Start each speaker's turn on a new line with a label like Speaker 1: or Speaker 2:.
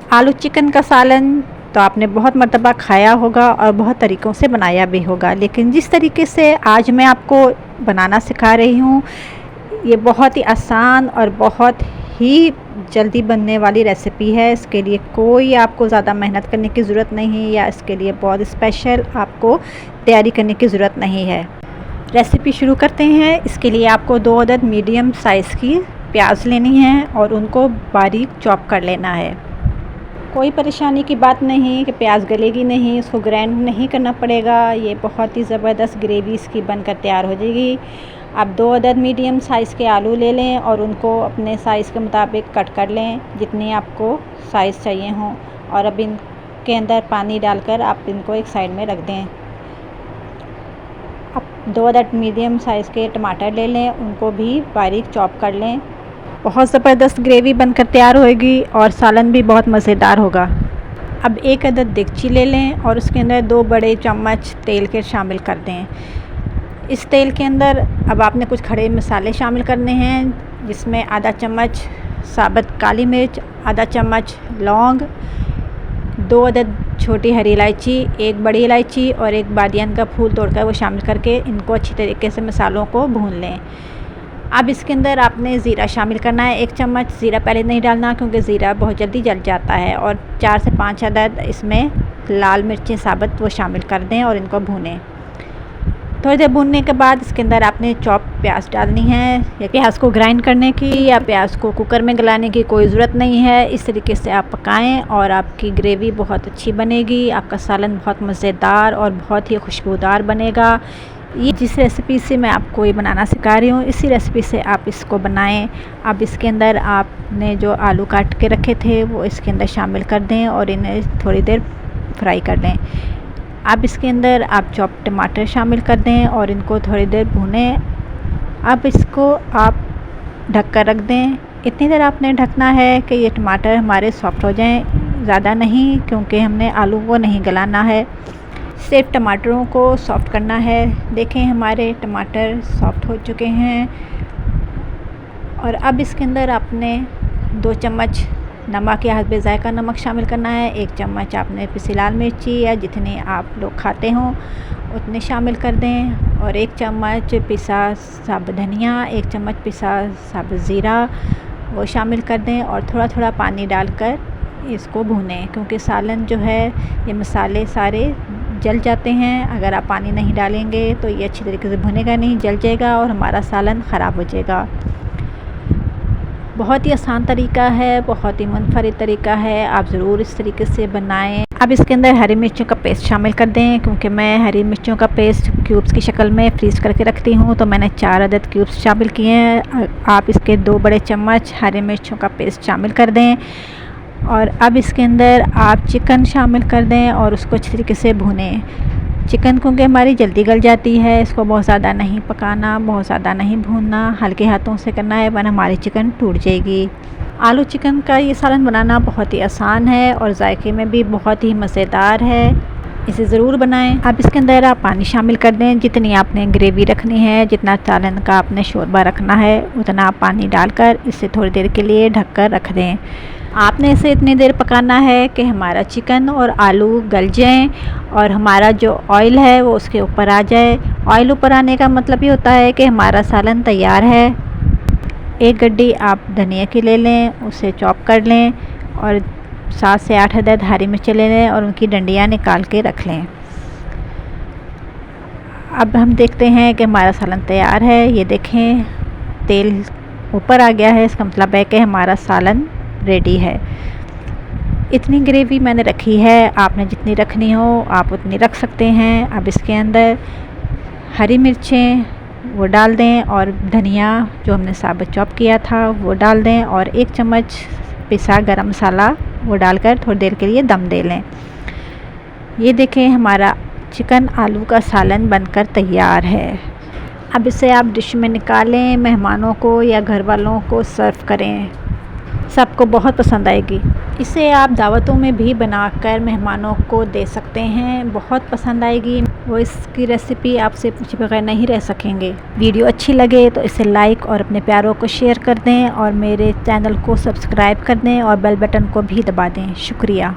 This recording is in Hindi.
Speaker 1: आलू चिकन का सालन तो आपने बहुत मर्तबा खाया होगा और बहुत तरीक़ों से बनाया भी होगा, लेकिन जिस तरीके से आज मैं आपको बनाना सिखा रही हूँ, ये बहुत ही आसान और बहुत ही जल्दी बनने वाली रेसिपी है। इसके लिए कोई आपको ज़्यादा मेहनत करने की ज़रूरत नहीं है या इसके लिए बहुत स्पेशल आपको तैयारी करने की ज़रूरत नहीं है। रेसिपी शुरू करते हैं। इसके लिए आपको 2 अदद मीडियम साइज़ की प्याज लेनी है और उनको बारीक चॉप कर लेना है। कोई परेशानी की बात नहीं कि प्याज गलेगी नहीं, इसको ग्राइंड नहीं करना पड़ेगा। ये बहुत ही ज़बरदस्त ग्रेवी इसकी बनकर तैयार हो जाएगी। आप 2 अदद मीडियम साइज़ के आलू ले लें और उनको अपने साइज़ के मुताबिक कट कर लें, जितनी आपको साइज़ चाहिए हों। और अब इनके अंदर पानी डालकर आप इनको एक साइड में रख दें। अब 2 अदद मीडियम साइज़ के टमाटर ले लें, उनको भी बारीक चॉप कर लें। बहुत ज़बरदस्त ग्रेवी बनकर तैयार होएगी और सालन भी बहुत मज़ेदार होगा। अब 1 अदद देगची ले लें और उसके अंदर 2 बड़े चम्मच तेल के शामिल कर दें। इस तेल के अंदर अब आपने कुछ खड़े मसाले शामिल करने हैं, जिसमें आधा चम्मच साबुत काली मिर्च, आधा चम्मच लौंग, 2 अदद छोटी हरी इलायची, 1 बड़ी इलायची और 1 बादियान का फूल तोड़कर वो शामिल करके इनको अच्छी तरीके से मसालों को भून लें। अब इसके अंदर आपने ज़ीरा शामिल करना है। 1 चम्मच ज़ीरा पहले नहीं डालना क्योंकि ज़ीरा बहुत जल्दी जल जाता है। और 4 से 5 अदद इसमें लाल मिर्चें साबुत वो शामिल कर दें और इनको भूनें। थोड़ी देर भूनने के बाद इसके अंदर आपने चॉप प्याज डालनी है। या प्याज को ग्राइंड करने की या प्याज को कुकर में गलाने की कोई ज़रूरत नहीं है। इस तरीके से आप पकाएं और आपकी ग्रेवी बहुत अच्छी बनेगी। आपका सालन बहुत मज़ेदार और बहुत ही खुशबूदार बनेगा। ये जिस रेसिपी से मैं आपको ये बनाना सिखा रही हूँ, इसी रेसिपी से आप इसको बनाएं। अब इसके अंदर आपने जो आलू काट के रखे थे वो इसके अंदर शामिल कर दें और इन्हें थोड़ी देर फ्राई कर लें। अब इसके अंदर आप चॉप टमाटर शामिल कर दें और इनको थोड़ी देर भूनें। अब इसको आप ढक कर रख दें। इतनी देर आपने ढकना है कि ये टमाटर हमारे सॉफ्ट हो जाएं, ज़्यादा नहीं, क्योंकि हमने आलू को नहीं गलाना है, सिर्फ टमाटरों को सॉफ़्ट करना है। देखें हमारे टमाटर सॉफ़्ट हो चुके हैं। और अब इसके अंदर आपने 2 चम्मच नमक या हस्बे ज़ायक़ा नमक शामिल करना है। 1 चम्मच आपने पिसी लाल मिर्ची या जितनी आप लोग खाते हों उतने शामिल कर दें। और 1 चम्मच पिसा साबुत धनिया, 1 चम्मच पिसा साबुत ज़ीरा वो शामिल कर दें और थोड़ा थोड़ा पानी डालकर इसको भूनें, क्योंकि सालन जो है ये मसाले सारे जल जाते हैं। अगर आप पानी नहीं डालेंगे तो ये अच्छी तरीके से भुनेगा नहीं, जल जाएगा और हमारा सालन ख़राब हो जाएगा। बहुत ही आसान तरीका है, बहुत ही मुनफरिद तरीका है। आप ज़रूर इस तरीके से बनाएं। अब इसके अंदर हरी मिर्चों का पेस्ट शामिल कर दें, क्योंकि मैं हरी मिर्चों का पेस्ट क्यूब्स की शक्ल में फ्रीज़ करके रखती हूँ, तो मैंने 4 अदद क्यूब्स शामिल किए हैं। आप इसके 2 बड़े चम्मच हरी मिर्चों का पेस्ट शामिल कर दें। और अब इसके अंदर आप चिकन शामिल कर दें और उसको अच्छी तरीके से भुनें। चिकन क्योंकि हमारी जल्दी गल जाती है, इसको बहुत ज़्यादा नहीं पकाना, बहुत ज़्यादा नहीं भूनना, हल्के हाथों से करना है, वरना हमारी चिकन टूट जाएगी। आलू चिकन का ये सालन बनाना बहुत ही आसान है और जायके में भी बहुत ही मज़ेदार है। इसे ज़रूर बनाएं। अब इसके अंदर आप पानी शामिल कर दें, जितनी आपने ग्रेवी रखनी है, जितना सालन का आपने शोरबा रखना है, उतना आप पानी डालकर इसे थोड़ी देर के लिए ढक कर रख दें। आपने इसे इतनी देर पकाना है कि हमारा चिकन और आलू गल जाएं और हमारा जो ऑयल है वो उसके ऊपर आ जाए। ऑयल ऊपर आने का मतलब ये होता है कि हमारा सालन तैयार है। 1 गड्डी आप धनिया की ले लें, उसे चॉप कर लें और 7 से 8 अदद हरी मिर्चें ले लें और उनकी डंडियाँ निकाल के रख लें। अब हम देखते हैं कि हमारा सालन तैयार है। ये देखें तेल ऊपर आ गया है, इसका मतलब है कि हमारा सालन रेडी है। इतनी ग्रेवी मैंने रखी है, आपने जितनी रखनी हो आप उतनी रख सकते हैं। अब इसके अंदर हरी मिर्चें वो डाल दें और धनिया जो हमने साबुत चॉप किया था वो डाल दें और 1 चम्मच पिसा गरम मसाला वो डालकर थोड़ी देर के लिए दम दे लें। ये देखें हमारा चिकन आलू का सालन बनकर तैयार है। अब इसे आप डिश में निकालें, मेहमानों को या घर वालों को सर्व करें। सबको बहुत पसंद आएगी। इसे आप दावतों में भी बनाकर मेहमानों को दे सकते हैं, बहुत पसंद आएगी। वो इसकी रेसिपी आपसे पूछे बगैर नहीं रह सकेंगे। वीडियो अच्छी लगे तो इसे लाइक और अपने प्यारों को शेयर कर दें और मेरे चैनल को सब्सक्राइब कर दें और बेल बटन को भी दबा दें। शुक्रिया।